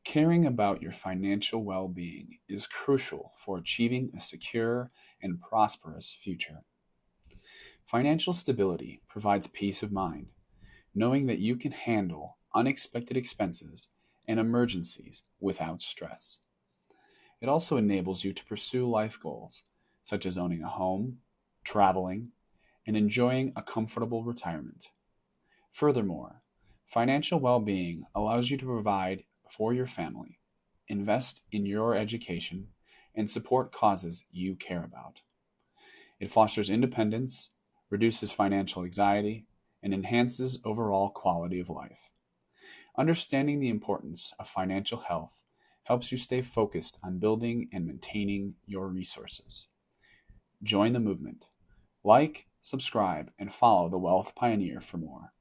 Caring about your financial well being is crucial for achieving a secure and prosperous future. Financial stability provides peace of mind, knowing that you can handle unexpected expenses and emergencies without stress. It also enables you to pursue life goals, such as owning a home, traveling, and enjoying a comfortable retirement. Furthermore, financial well being allows you to provide for your family, invest in your education, and support causes you care about. It fosters independence, reduces financial anxiety, and enhances overall quality of life. Understanding the importance of financial health helps you stay focused on building and maintaining your resources. Join the movement. Like, subscribe, and follow the Wealth Pioneer for more.